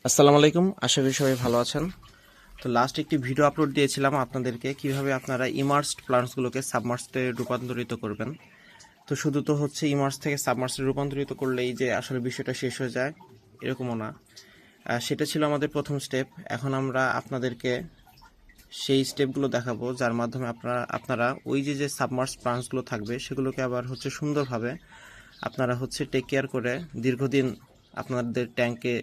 আসসালামু আলাইকুম, আশা করি সবাই ভালো আছেন। তো লাস্ট একটি ভিডিও আপলোড দিয়েছিলাম আপনাদেরকে কিভাবে আপনারা ইমার্সড প্লান্টসগুলোকে সাবমার্সডে রূপান্তরিত করবেন। তো শুধু তো হচ্ছে ইমার্স থেকে সাবমার্সে রূপান্তরিত করলেই যে আসলে বিষয়টা শেষ হয়ে যায় এরকমও না। সেটা ছিল আমাদের প্রথম স্টেপ। এখন আমরা আপনাদেরকে সেই স্টেপগুলো দেখাবো যার মাধ্যমে আপনারা ওই যে সাবমার্স প্লান্টসগুলো থাকবে সেগুলোকে আবার হচ্ছে সুন্দরভাবে আপনারা হচ্ছে টেক কেয়ার করে দীর্ঘদিন আপনাদের ট্যাঙ্কে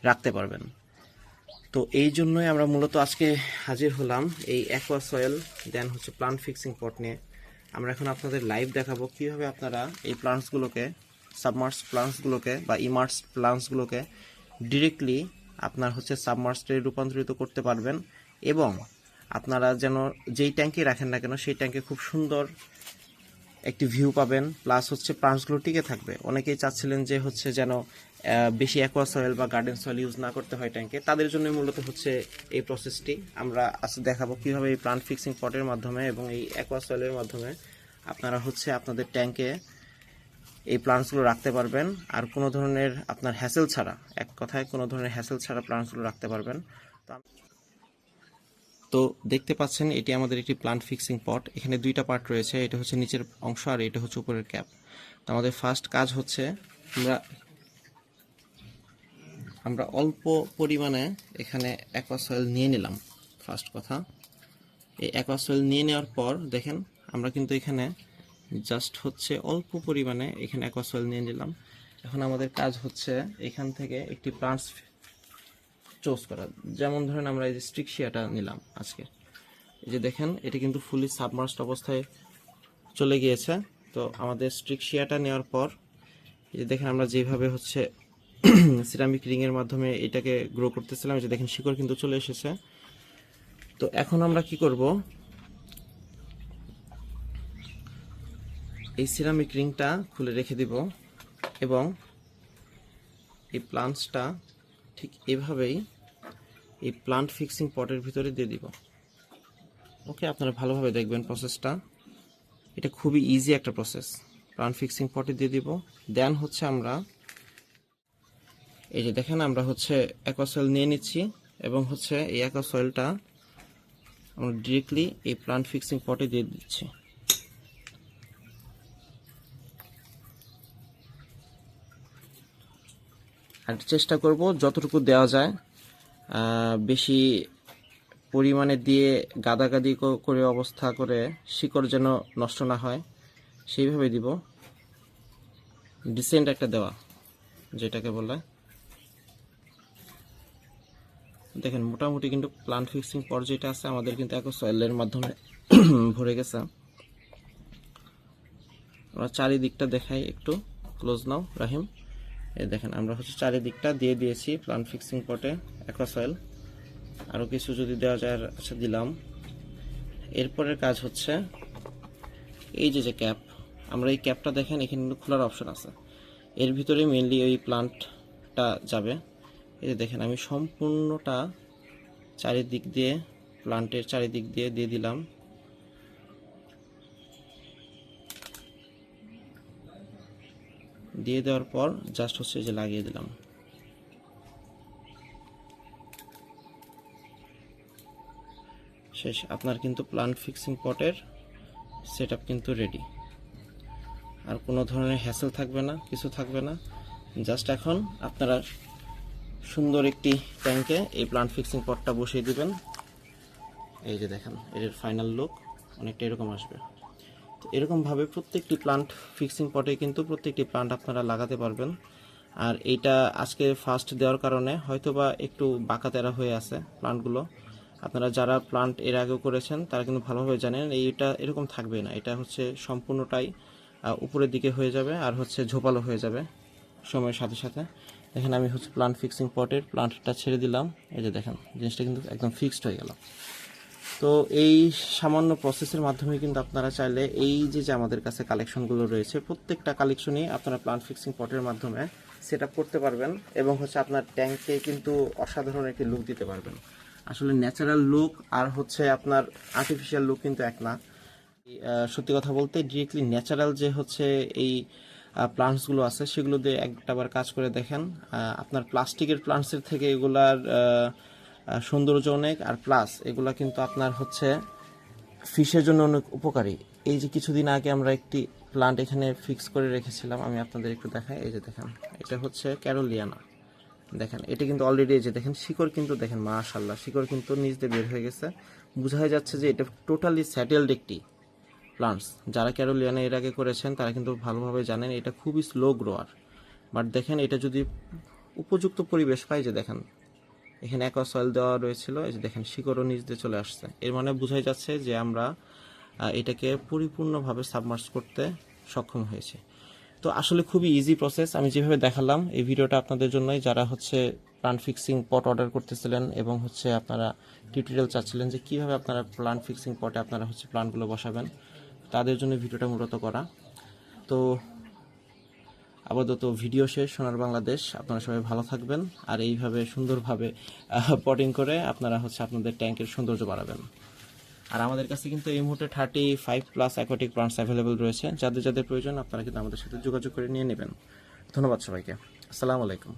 রাখতে পারবেন। তো এই জন্যই আমরা মূলত আজকে হাজির হলাম এই অ্যাকোয়া সয়েল দেন হচ্ছে প্লান্ট ফিক্সিং পট নিয়ে। আমরা এখন আপনাদের লাইভ দেখাবো কীভাবে আপনারা এই প্লান্টসগুলোকে সাবমার্স প্লান্টসগুলোকে বা ইমার্স প্লান্টসগুলোকে ডিরেক্টলি আপনার হচ্ছে সাবমার্সে রূপান্তরিত করতে পারবেন এবং আপনারা যেন যেই ট্যাঙ্কে রাখেন না কেন সেই ট্যাঙ্কে খুব সুন্দর একটি ভিউ পাবেন, প্লাস হচ্ছে প্লান্টসগুলো টিকে থাকবে। অনেকেই চাচ্ছিলেন যে হচ্ছে যেন বেশি অ্যাকোয়া সয়েল বা গার্ডেন সয়েল ইউজ না করতে হয় ট্যাঙ্কে, তাদের জন্য মূলত হচ্ছে এই প্রসেসটি। আমরা আজকে দেখাবো কীভাবে এই প্লান্ট ফিক্সিং পটের মাধ্যমে এবং এই অ্যাকোয়া সয়েলের মাধ্যমে আপনারা হচ্ছে আপনাদের ট্যাঙ্কে এই প্লান্টসগুলো রাখতে পারবেন আর কোনো ধরনের আপনার হ্যাসেল ছাড়া, এক কথায় কোনো ধরনের হ্যাসেল ছাড়া প্লান্টসগুলো রাখতে পারবেন। তো দেখতে পাচ্ছেন এটি আমাদের একটি প্লান্ট ফিক্সিং পট। এখানে দুইটা পার্ট রয়েছে, এটা হচ্ছে নিচের অংশ আর এটা হচ্ছে উপরের ক্যাপ। তো আমাদের ফার্স্ট কাজ হচ্ছে আমরা অল্প পরিমাণে এখানে অ্যাকোয়া সয়েল নিয়ে নিলাম। ফার্স্ট কথা, এই অ্যাকোয়া সয়েল নিয়ে নেওয়ার পর দেখেন আমরা কিন্তু এখানে জাস্ট হচ্ছে অল্প পরিমাণে এখানে অ্যাকোয়া সয়েল নিয়ে নিলাম। এখন আমাদের কাজ হচ্ছে এখান থেকে একটি প্লান্টস চুজ করা। যেমন ধরেন আমরা এই যে স্ট্রিকশিয়াটা নিলাম আজকে, এই যে দেখেন এটা কিন্তু ফুলি সাবমার্সড অবস্থায় চলে গিয়েছে। তো আমাদের স্ট্রিকশিয়াটা নেওয়ার পর এই যে দেখেন আমরা যেভাবে হচ্ছে সিরামিক রিংয়ের মাধ্যমে এটাকে গ্রো করতেছিলাম, এই যে দেখেন শিকড় কিন্তু চলে এসেছে। তো এখন আমরা কি করব, এই সিরামিক রিংটা খুলে রেখে দিব এবং এই প্লান্টসটা ঠিক এভাবেই এই প্লান্ট ফিক্সিং পটের ভিতরে দিয়ে দিব। ওকে, আপনারা ভালোভাবে দেখবেন প্রসেসটা, এটা খুবই ইজি একটা প্রসেস। প্লান্ট ফিক্সিং পটে দিয়ে দিব, দেন হচ্ছে আমরা এই যে দেখেন আমরা হচ্ছে অ্যাকোয়া সয়েল নিয়ে নিচ্ছি এবং হচ্ছে এই অ্যাকোয়া সয়েলটা আমরা ডিরেক্টলি এই প্লান্ট ফিক্সিং পটে দিয়ে দিচ্ছি। আর চেষ্টা করব যতটুকু দেওয়া যায় বেশি পরিমাণে দিয়ে গাদাগাদি করে অবস্থা করে শিকড় যেন নষ্ট না হয় সেইভাবে দিব। ডিসেন্ট একটা দেওয়া যেটাকে বলে, দেখেন মোটামুটি কিন্তু প্লান্ট ফিক্সিং পর্যায়টা আছে আমাদের কিন্তু অ্যাকোয়া সয়েলের মাধ্যমে ভরে গেছে। আমরা চারিদিকটা দেখাই, একটু ক্লোজ নাও রাহিম। এই দেখেন আমরা হচ্ছে চারিদিকটা দিয়ে দিয়েছি প্লান্ট ফিক্সিং পটে অ্যাকোয়া সয়েল। আরও কিছু যদি দেওয়া যায়, আচ্ছা দিলাম। এরপরের কাজ হচ্ছে এই যে ক্যাপ, আমরা এই ক্যাপটা দেখেন এখানে কিন্তু খোলার অপশন আছে, এর ভিতরে মেনলি ওই প্লান্টটা যাবে। এই যে দেখেন আমি সম্পূর্ণটা চারিদিক দিয়ে প্লান্টের চারিদিক দিয়ে দিয়ে দিলাম। দিয়ে দেওয়ার পর জাস্ট হচ্ছে যে লাগিয়ে দিলাম। শেষ, আপনার কিন্তু প্লান্ট ফিক্সিং পটের সেটআপ কিন্তু রেডি। আর কোনো ধরনের হ্যাসেল থাকবে না, কিছু থাকবে না। জাস্ট এখন আপনারা সুন্দর একটি ট্যাঙ্কে এই প্লান্ট ফিক্সিং পটটা বসিয়ে দিবেন। এই যে দেখেন এর ফাইনাল লুক অনেকটা এরকম আসবে। তো এরকমভাবে প্রত্যেকটি প্লান্ট ফিক্সিং পটে কিন্তু প্রত্যেকটি প্লান্ট আপনারা লাগাতে পারবেন। আর এইটা আজকে ফার্স্ট দেওয়ার কারণে হয়তোবা একটু বাঁকাতেরা হয়ে আছে প্লান্টগুলো। আপনারা যারা প্লান্ট এর আগেও করেছেন তারা কিন্তু ভালোভাবে জানেন এইটা এরকম থাকবে না, এটা হচ্ছে সম্পূর্ণটাই উপরের দিকে হয়ে যাবে আর হচ্ছে ঝোপালো হয়ে যাবে সময়ের সাথে সাথে। দেখেন আমি হচ্ছে প্লান্ট ফিক্সিং পটের প্লান্টটা ছেড়ে দিলাম, এই যে দেখেন জিনিসটা কিন্তু একদম ফিক্সড হয়ে গেল। তো এই সামান্য প্রসেসের মাধ্যমে কিন্তু আপনারা চাইলে এই যে আমাদের কাছে কালেকশনগুলো রয়েছে প্রত্যেকটা কালেকশনই আপনারা প্লান্ট ফিক্সিং পটের মাধ্যমে সেট আপ করতে পারবেন এবং হচ্ছে আপনার ট্যাঙ্কে কিন্তু অসাধারণ একটি লুক দিতে পারবেন। আসলে ন্যাচারাল লুক আর হচ্ছে আপনার আর্টিফিশিয়াল লুক কিন্তু এক না। সত্যি কথা বলতে ডিরেক্টলি ন্যাচারাল যে হচ্ছে এই প্লান্টসগুলো আছে সেগুলো দিয়ে একটাবার কাজ করে দেখেন। আপনার প্লাস্টিকের প্লান্টসের থেকে এগুলার সৌন্দর্য অনেক, আর প্লাস এগুলা কিন্তু আপনার হচ্ছে ফিশের জন্য অনেক উপকারী। এই যে কিছুদিন আগে আমরা একটি প্লান্ট এখানে ফিক্স করে রেখেছিলাম, আমি আপনাদের একটু দেখাই। এই যে দেখেন, এটা হচ্ছে ক্যারোলিয়ানা। দেখেন এটা কিন্তু অলরেডি এই যে দেখেন শিকড় কিন্তু দেখেন মাশাআল্লাহ, শিকড় কিন্তু নিচ দিয়ে বের হয়ে গেছে। বোঝাই যাচ্ছে যে এটা টোটালি স্যাটেলড একটি প্লান্টস। যারা ক্যারোলিয়ানা এর আগে করেছেন তারা কিন্তু ভালোভাবে জানেন এটা খুবই স্লো গ্রোয়ার। বাট দেখেন এটা যদি উপযুক্ত পরিবেশ পায়, যে দেখেন এখানে অ্যাকোয়া সয়েল দেওয়া রয়েছিল, এই যে দেখেন শিকড়ও নিচ দিয়ে চলে আসছে। এর মানে বোঝাই যাচ্ছে যে আমরা এটাকে পরিপূর্ণভাবে সাবমার্জ করতে সক্ষম হয়েছে। তো আসলে খুবই ইজি প্রসেস, আমি যেভাবে দেখালাম এই ভিডিওটা আপনাদের জন্যই, যারা হচ্ছে প্লান্ট ফিক্সিং পট অর্ডার করতেছিলেন এবং হচ্ছে আপনারা টিউটোরিয়াল চাচ্ছিলেন যে কীভাবে আপনারা প্লান্ট ফিক্সিং পটে আপনারা হচ্ছে প্লান্টগুলো বসাবেন, তাদের জন্য ভিডিওটা মূলত করা। তো আপাতত ভিডিও শেষ। সোনার বাংলাদেশ, আপনারা সবাই ভালো থাকবেন আর এইভাবে সুন্দরভাবে পটিং করে আপনারা হচ্ছে আপনাদের ট্যাঙ্কের সৌন্দর্য বাড়াবেন। আর আমাদের কাছে কিন্তু এই মুহূর্তে 35+ অ্যাকোয়াটিক প্লান্টস অ্যাভেলেবল রয়েছে। যাদের যাদের প্রয়োজন আপনারা কিন্তু আমাদের সাথে যোগাযোগ করে নিয়ে নেবেন। ধন্যবাদ সবাইকে। আসসালামু আলাইকুম।